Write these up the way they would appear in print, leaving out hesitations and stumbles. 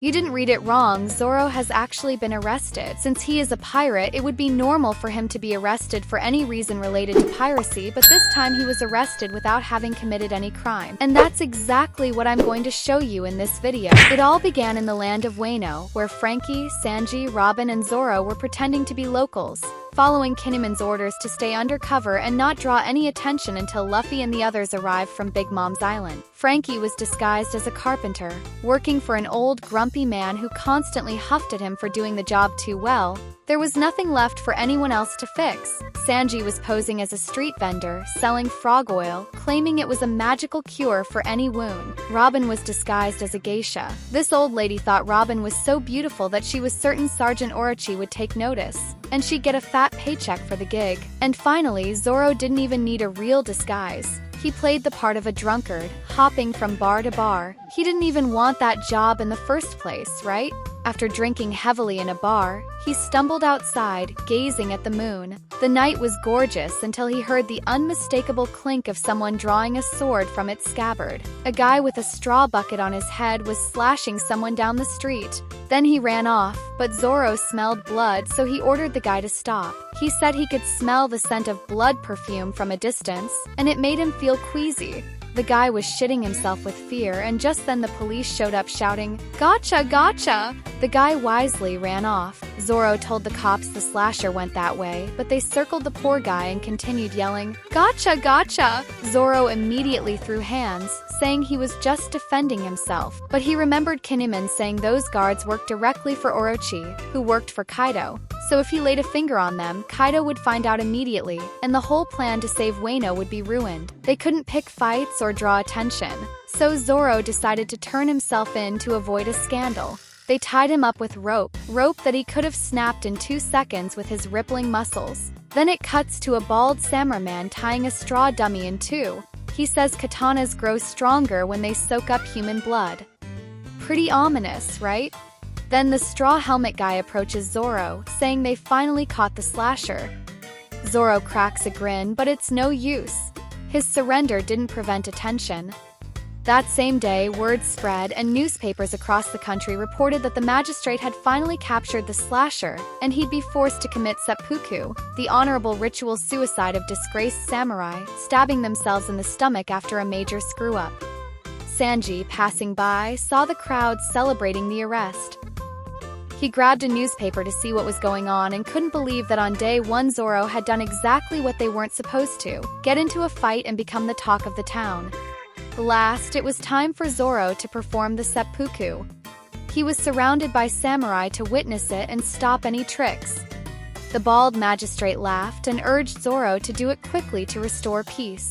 You didn't read it wrong, Zoro has actually been arrested. Since he is a pirate, it would be normal for him to be arrested for any reason related to piracy, but this time he was arrested without having committed any crime. And that's exactly what I'm going to show you in this video. It all began in the land of Wano, where Frankie, Sanji, Robin, and Zoro were pretending to be locals, following Kinemon's orders to stay undercover and not draw any attention until Luffy and the others arrived from Big Mom's island. Frankie was disguised as a carpenter, working for an old, grumpy man who constantly huffed at him for doing the job too well. There was nothing left for anyone else to fix. Sanji was posing as a street vendor, selling frog oil, claiming it was a magical cure for any wound. Robin was disguised as a geisha. This old lady thought Robin was so beautiful that she was certain Sergeant Orochi would take notice, and she'd get a fat paycheck for the gig. And finally, Zoro didn't even need a real disguise. He played the part of a drunkard, hopping from bar to bar. He didn't even want that job in the first place, right? After drinking heavily in a bar, he stumbled outside, gazing at the moon. The night was gorgeous until he heard the unmistakable clink of someone drawing a sword from its scabbard. A guy with a straw bucket on his head was slashing someone down the street. Then he ran off, but Zoro smelled blood, so he ordered the guy to stop. He said he could smell the scent of blood perfume from a distance, and it made him feel queasy. The guy was shitting himself with fear, and just then the police showed up shouting, "Gotcha, gotcha!" The guy wisely ran off. Zoro told the cops the slasher went that way, but they circled the poor guy and continued yelling, "Gotcha, gotcha!" Zoro immediately threw hands, saying he was just defending himself. But he remembered Kinemon saying those guards worked directly for Orochi, who worked for Kaido. So if he laid a finger on them, Kaido would find out immediately, and the whole plan to save Wano would be ruined. They couldn't pick fights or draw attention, so Zoro decided to turn himself in to avoid a scandal. They tied him up with rope that he could have snapped in 2 seconds with his rippling muscles. Then it cuts to a bald samurai man tying a straw dummy in two. He says katanas grow stronger when they soak up human blood. Pretty ominous, right? Then the straw helmet guy approaches Zoro, saying they finally caught the slasher. Zoro cracks a grin, but it's no use. His surrender didn't prevent attention. That same day, word spread, and newspapers across the country reported that the magistrate had finally captured the slasher, and he'd be forced to commit seppuku, the honorable ritual suicide of disgraced samurai, stabbing themselves in the stomach after a major screw-up. Sanji, passing by, saw the crowd celebrating the arrest. He grabbed a newspaper to see what was going on and couldn't believe that on day one Zoro had done exactly what they weren't supposed to, get into a fight and become the talk of the town. Last, it was time for Zoro to perform the seppuku. He was surrounded by samurai to witness it and stop any tricks. The bald magistrate laughed and urged Zoro to do it quickly to restore peace.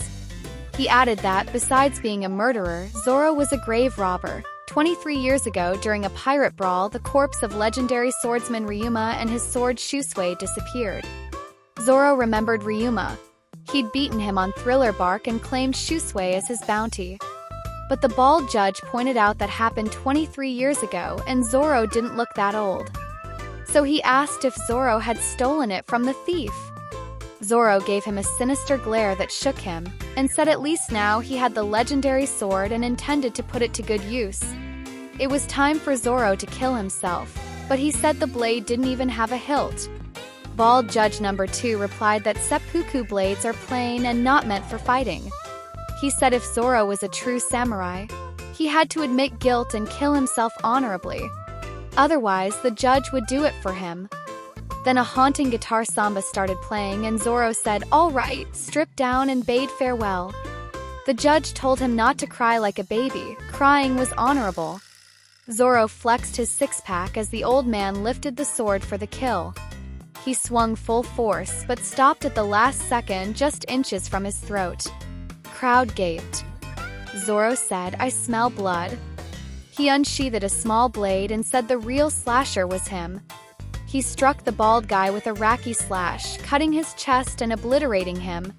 He added that, besides being a murderer, Zoro was a grave robber. 23 years ago, during a pirate brawl, the corpse of legendary swordsman Ryuma and his sword Shusui disappeared. Zoro remembered Ryuma. He'd beaten him on Thriller Bark and claimed Shusui as his bounty. But the bald judge pointed out that happened 23 years ago, and Zoro didn't look that old. So he asked if Zoro had stolen it from the thief. Zoro gave him a sinister glare that shook him, and said at least now he had the legendary sword and intended to put it to good use. It was time for Zoro to kill himself, but he said the blade didn't even have a hilt. Bald Judge number 2 replied that seppuku blades are plain and not meant for fighting. He said if Zoro was a true samurai, he had to admit guilt and kill himself honorably. Otherwise, the judge would do it for him. Then a haunting guitar samba started playing and Zoro said, "All right," stripped down and bade farewell. The judge told him not to cry like a baby. Crying was honorable. Zoro flexed his six-pack as the old man lifted the sword for the kill. He swung full force, but stopped at the last second, just inches from his throat. Crowd gaped. Zoro said, "I smell blood." He unsheathed a small blade and said the real slasher was him. He struck the bald guy with a raki slash, cutting his chest and obliterating him.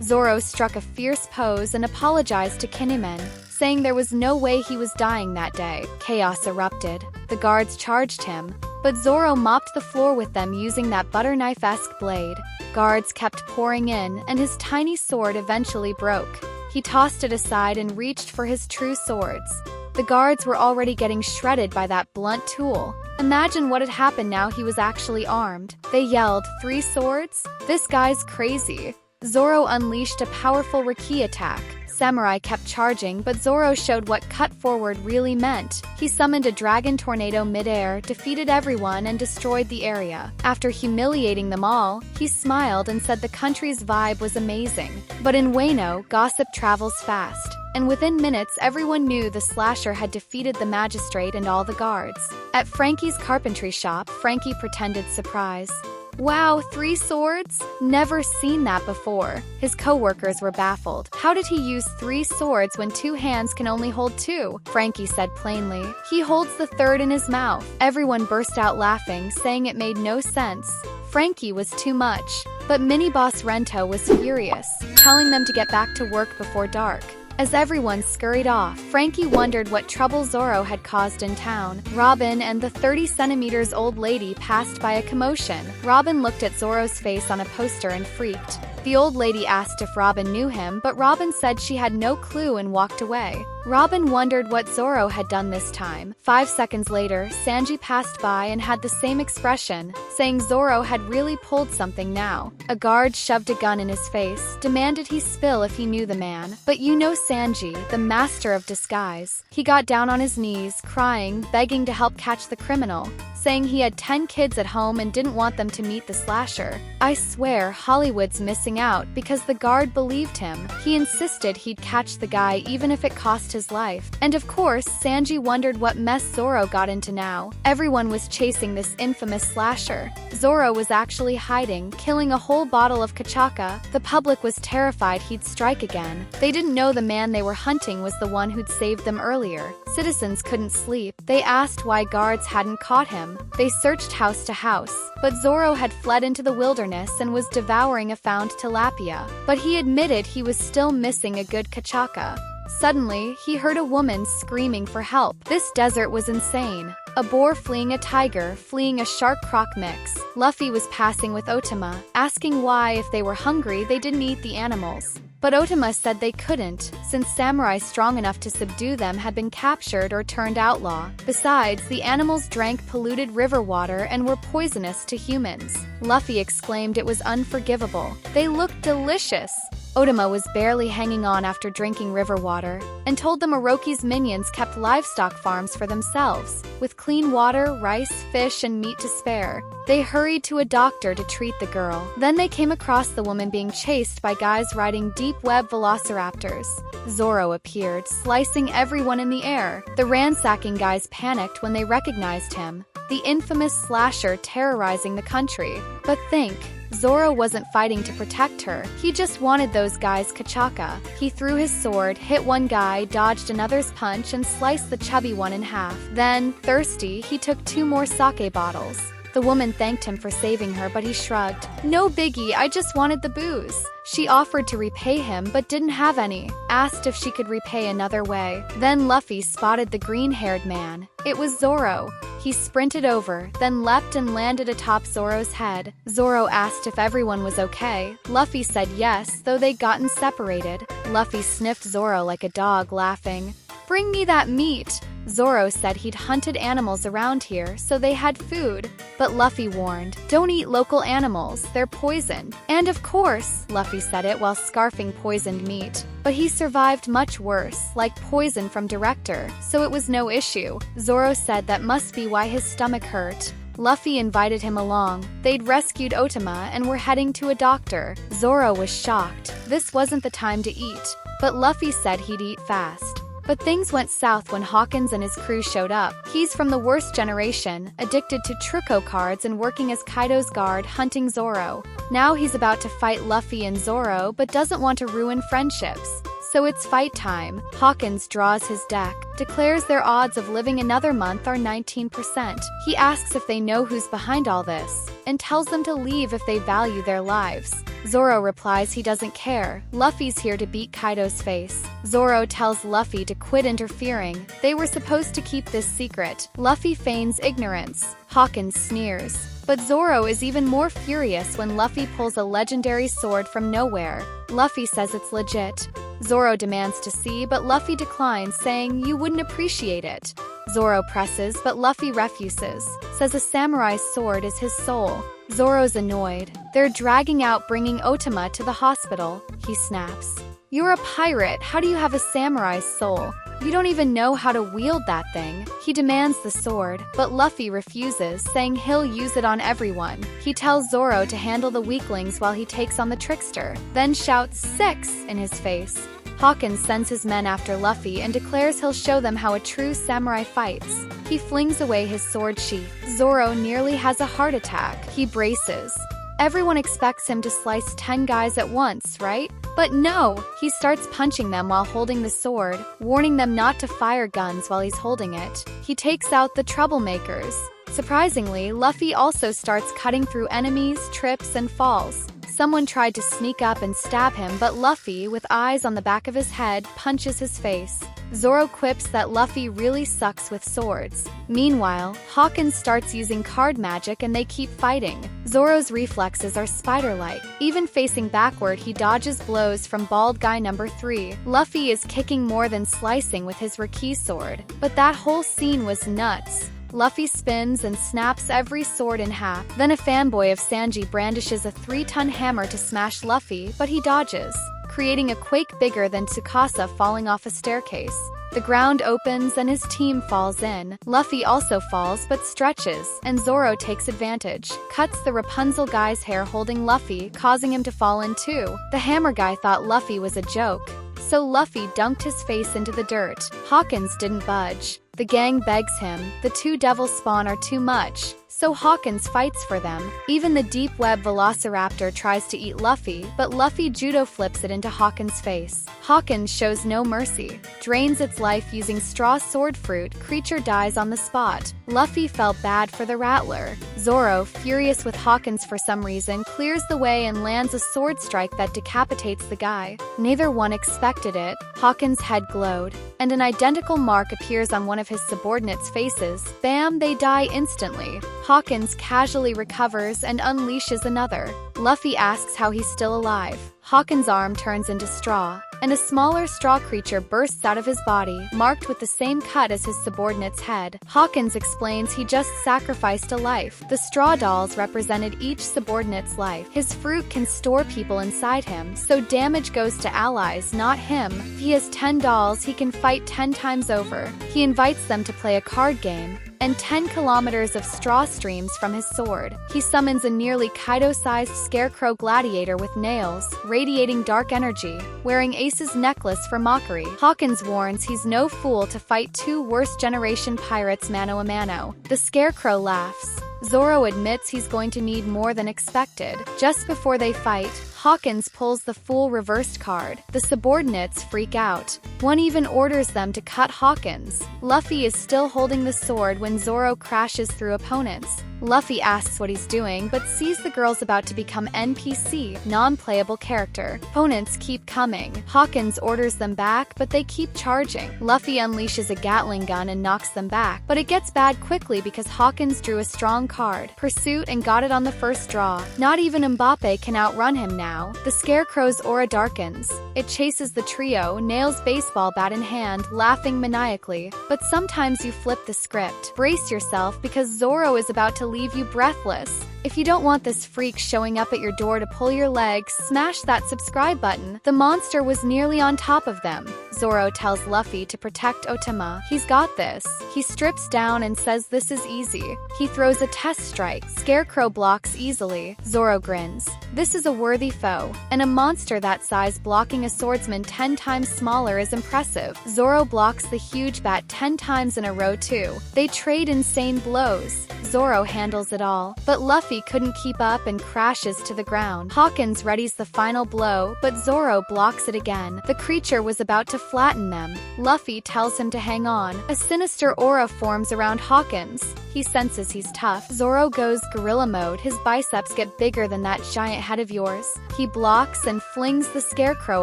Zoro struck a fierce pose and apologized to Kinemon, saying there was no way he was dying that day. Chaos erupted. The guards charged him, but Zoro mopped the floor with them using that butter knife-esque blade. Guards kept pouring in, and his tiny sword eventually broke. He tossed it aside and reached for his true swords. The guards were already getting shredded by that blunt tool. Imagine what had happened now he was actually armed. They yelled, "3 swords? This guy's crazy." Zoro unleashed a powerful Riki attack. Samurai kept charging, but Zoro showed what cut forward really meant. He summoned a dragon tornado midair, defeated everyone, and destroyed the area. After humiliating them all, he smiled and said the country's vibe was amazing. But in Wano, gossip travels fast, and within minutes everyone knew the slasher had defeated the magistrate and all the guards. At Frankie's carpentry shop, Frankie pretended surprise. "Wow, 3 swords? Never seen that before." His co-workers were baffled. How did he use 3 swords when 2 hands can only hold 2? Frankie said plainly. "He holds the 3rd in his mouth." Everyone burst out laughing, saying it made no sense. Frankie was too much. But mini-boss Rento was furious, telling them to get back to work before dark. As everyone scurried off, Frankie wondered what trouble Zoro had caused in town. Robin and the 30-centimeters-old lady passed by a commotion. Robin looked at Zoro's face on a poster and freaked. The old lady asked if Robin knew him, but Robin said she had no clue and walked away. Robin wondered what Zoro had done this time. 5 seconds later, Sanji passed by and had the same expression, saying Zoro had really pulled something now. A guard shoved a gun in his face, demanded he spill if he knew the man. But you know Sanji, the master of disguise. He got down on his knees, crying, begging to help catch the criminal, saying he had 10 kids at home and didn't want them to meet the slasher. I swear, Hollywood's missing out because the guard believed him. He insisted he'd catch the guy even if it cost his life. And of course, Sanji wondered what mess Zoro got into now. Everyone was chasing this infamous slasher. Zoro was actually hiding, killing a whole bottle of kachaka. The public was terrified he'd strike again. They didn't know the man they were hunting was the one who'd saved them earlier. Citizens couldn't sleep. They asked why guards hadn't caught him. They searched house to house, but Zoro had fled into the wilderness and was devouring a found tilapia. But he admitted he was still missing a good kachaka. Suddenly, he heard a woman screaming for help. This desert was insane. A boar fleeing a tiger, fleeing a shark-croc mix. Luffy was passing with Otama, asking why, if they were hungry, they didn't eat the animals. But Otama said they couldn't, since samurai strong enough to subdue them had been captured or turned outlaw. Besides, the animals drank polluted river water and were poisonous to humans. Luffy exclaimed it was unforgivable. They looked delicious. Otama was barely hanging on after drinking river water, and told them Orochi's minions kept livestock farms for themselves, with clean water, rice, fish, and meat to spare. They hurried to a doctor to treat the girl. Then they came across the woman being chased by guys riding deep-web velociraptors. Zoro appeared, slicing everyone in the air. The ransacking guys panicked when they recognized him, the infamous slasher terrorizing the country. But think, Zoro wasn't fighting to protect her, he just wanted those guys kachaka. He threw his sword, hit one guy, dodged another's punch, and sliced the chubby one in half. Then, thirsty, he took 2 more sake bottles. The woman thanked him for saving her, but he shrugged. "No biggie, I just wanted the booze." She offered to repay him but didn't have any, asked if she could repay another way. Then Luffy spotted the green-haired man. It was Zoro. He sprinted over, then leapt and landed atop Zoro's head. Zoro asked if everyone was okay. Luffy said yes, though they'd gotten separated. Luffy sniffed Zoro like a dog, laughing. "Bring me that meat." Zoro said he'd hunted animals around here, so they had food. But Luffy warned, "Don't eat local animals, they're poisoned." And of course, Luffy said it while scarfing poisoned meat. But he survived much worse, like poison from Director, so it was no issue. Zoro said that must be why his stomach hurt. Luffy invited him along. They'd rescued Otama and were heading to a doctor. Zoro was shocked. This wasn't the time to eat. But Luffy said he'd eat fast. But things went south when Hawkins and his crew showed up. He's from the worst generation, addicted to Truco cards and working as Kaido's guard hunting Zoro. Now he's about to fight Luffy and Zoro but doesn't want to ruin friendships. So it's fight time. Hawkins draws his deck, declares their odds of living another month are 19%. He asks if they know who's behind all this, and tells them to leave if they value their lives. Zoro replies he doesn't care. Luffy's here to beat Kaido's face. Zoro tells Luffy to quit interfering. They were supposed to keep this secret. Luffy feigns ignorance. Hawkins sneers. But Zoro is even more furious when Luffy pulls a legendary sword from nowhere. Luffy says it's legit. Zoro demands to see, but Luffy declines, saying you wouldn't appreciate it. Zoro presses, but Luffy refuses, says a samurai's sword is his soul. Zoro's annoyed. They're dragging out, bringing Otama to the hospital. He snaps. You're a pirate, how do you have a samurai's soul? You don't even know how to wield that thing. He demands the sword, but Luffy refuses, saying he'll use it on everyone. He tells Zoro to handle the weaklings while he takes on the trickster, then shouts 6 in his face. Hawkins sends his men after Luffy and declares he'll show them how a true samurai fights. He flings away his sword sheath. Zoro nearly has a heart attack. He braces. Everyone expects him to slice 10 guys at once, right? But no, he starts punching them while holding the sword, warning them not to fire guns while he's holding it. He takes out the troublemakers. Surprisingly, Luffy also starts cutting through enemies, trips, and falls. Someone tried to sneak up and stab him, but Luffy, with eyes on the back of his head, punches his face. Zoro quips that Luffy really sucks with swords. Meanwhile, Hawkins starts using card magic and they keep fighting. Zoro's reflexes are spider-like. Even facing backward, he dodges blows from bald guy number 3. Luffy is kicking more than slicing with his Riki sword. But that whole scene was nuts. Luffy spins and snaps every sword in half. Then a fanboy of Sanji brandishes a 3-ton hammer to smash Luffy, but he dodges, creating a quake bigger than Tsukasa falling off a staircase. The ground opens and his team falls in. Luffy also falls but stretches, and Zoro takes advantage, cuts the Rapunzel guy's hair holding Luffy, causing him to fall in too. The hammer guy thought Luffy was a joke, so Luffy dunked his face into the dirt. Hawkins didn't budge. The gang begs him. The 2 devil spawn are too much, so Hawkins fights for them. Even the deep web velociraptor tries to eat Luffy, but Luffy judo flips it into Hawkins' face. Hawkins shows no mercy, drains its life using straw sword fruit. Creature dies on the spot. Luffy felt bad for the rattler. Zoro, furious with Hawkins for some reason, clears the way and lands a sword strike that decapitates the guy. Neither one expected it. Hawkins' head glowed, and an identical mark appears on one of his subordinates' faces. Bam, they die instantly. Hawkins casually recovers and unleashes another. Luffy asks how he's still alive. Hawkins' arm turns into straw, and a smaller straw creature bursts out of his body, marked with the same cut as his subordinate's head. Hawkins explains he just sacrificed a life. The straw dolls represented each subordinate's life. His fruit can store people inside him, so damage goes to allies, not him. If he has 10 dolls, he can fight 10 times over. He invites them to play a card game, and 10 kilometers of straw streams from his sword. He summons a nearly Kaido-sized scarecrow gladiator with nails, radiating dark energy, wearing Ace's necklace for mockery. Hawkins warns he's no fool to fight 2 worst-generation pirates mano a mano. The scarecrow laughs. Zoro admits he's going to need more than expected. Just before they fight, Hawkins pulls the full reversed card. The subordinates freak out. One even orders them to cut Hawkins. Luffy is still holding the sword when Zoro crashes through opponents. Luffy asks what he's doing, but sees the girl's about to become NPC, non-playable character. Opponents keep coming. Hawkins orders them back, but they keep charging. Luffy unleashes a Gatling gun and knocks them back, but it gets bad quickly because Hawkins drew a strong card, Pursuit, and got it on the first draw. Not even Mbappe can outrun him now. The Scarecrow's aura darkens. It chases the trio, Nail's baseball bat in hand, laughing maniacally. But sometimes you flip the script. Brace yourself because Zoro is about to leave you breathless. If you don't want this freak showing up at your door to pull your leg, smash that subscribe button. The monster was nearly on top of them. Zoro tells Luffy to protect Otama. He's got this. He strips down and says this is easy. He throws a test strike. Scarecrow blocks easily. Zoro grins. This is a worthy foe, and a monster that size blocking a swordsman 10 times smaller is impressive. Zoro blocks the huge bat 10 times in a row too. They trade insane blows. Zoro handles it all, but Luffy couldn't keep up and crashes to the ground. Hawkins readies the final blow, but Zoro blocks it again. The creature was about to flatten them. Luffy tells him to hang on. A sinister aura forms around Hawkins. He senses he's tough. Zoro goes gorilla mode. His biceps get bigger than that giant head of yours. He blocks and flings the scarecrow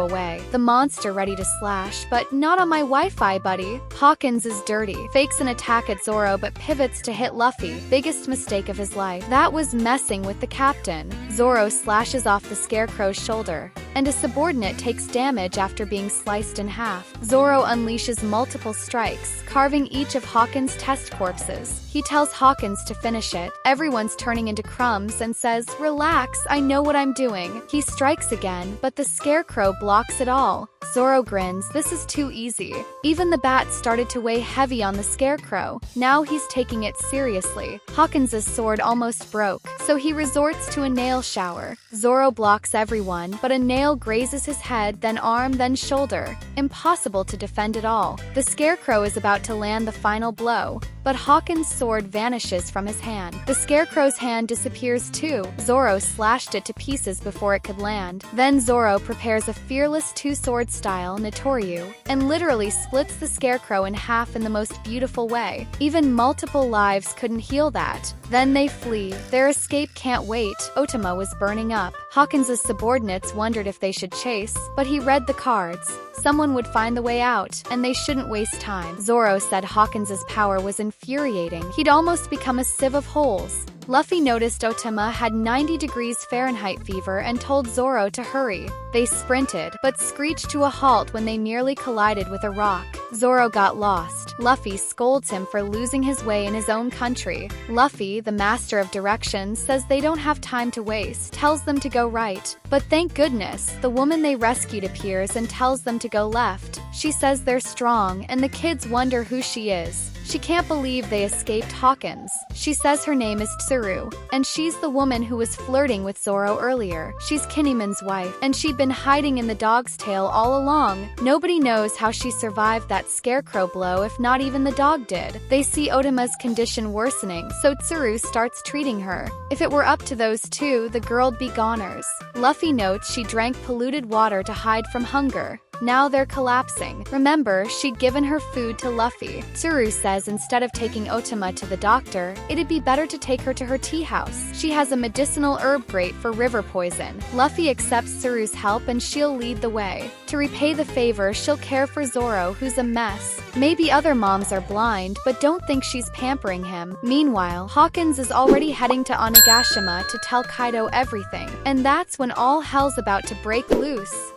away. The monster ready to slash, but not on my Wi-Fi, buddy. Hawkins is dirty. Fakes an attack at Zoro but pivots to hit Luffy. Biggest mistake of his life. That was messing with the captain. Zoro slashes off the scarecrow's shoulder, and a subordinate takes damage after being sliced in half. Zoro unleashes multiple strikes, carving each of Hawkins' test corpses. He tells Hawkins to finish it. Everyone's turning into crumbs and says, "Relax, I know what I'm doing." He strikes again, but the scarecrow blocks it all. Zoro grins. This is too easy. Even the bat started to weigh heavy on the scarecrow. Now he's taking it seriously. Hawkins' sword almost broke, so he resorts to a nail shower. Zoro blocks everyone, but a nail grazes his head, then arm, then shoulder. Impossible to defend at all. The scarecrow is about to land the final blow, but Hawkins' sword vanishes from his hand. The scarecrow's hand disappears too. Zoro slashed it to pieces before it could land. Then Zoro prepares a fearless two-sword style Notoryu, and literally splits the scarecrow in half in the most beautiful way. Even multiple lives couldn't heal that. Then they flee. Their escape can't wait. Otama was burning up. Hawkins' subordinates wondered if they should chase, but he read the cards. Someone would find the way out, and they shouldn't waste time. Zoro said Hawkins' power was infuriating. He'd almost become a sieve of holes. Luffy noticed Otama had 90 degrees Fahrenheit fever and told Zoro to hurry. They sprinted, but screeched to a halt when they nearly collided with a rock. Zoro got lost. Luffy scolds him for losing his way in his own country. Luffy, the master of directions, says they don't have time to waste, tells them to go right. But thank goodness, the woman they rescued appears and tells them to go left. She says they're strong, and the kids wonder who she is. She can't believe they escaped Hawkins. She says her name is Tsuru, and she's the woman who was flirting with Zoro earlier. She's Kinemon's wife, and she'd been hiding in the dog's tail all along. Nobody knows how she survived that scarecrow blow if not even the dog did. They see Otama's condition worsening, so Tsuru starts treating her. If it were up to those two, the girl'd be goners. Luffy notes she drank polluted water to hide from hunger. Now they're collapsing. Remember, she'd given her food to Luffy. Tsuru says instead of taking Otama to the doctor, it'd be better to take her to her tea house. She has a medicinal herb great for river poison. Luffy accepts Tsuru's help and she'll lead the way. To repay the favor, she'll care for Zoro, who's a mess. Maybe other moms are blind, but don't think she's pampering him. Meanwhile, Hawkins is already heading to Onigashima to tell Kaido everything. And that's when all hell's about to break loose.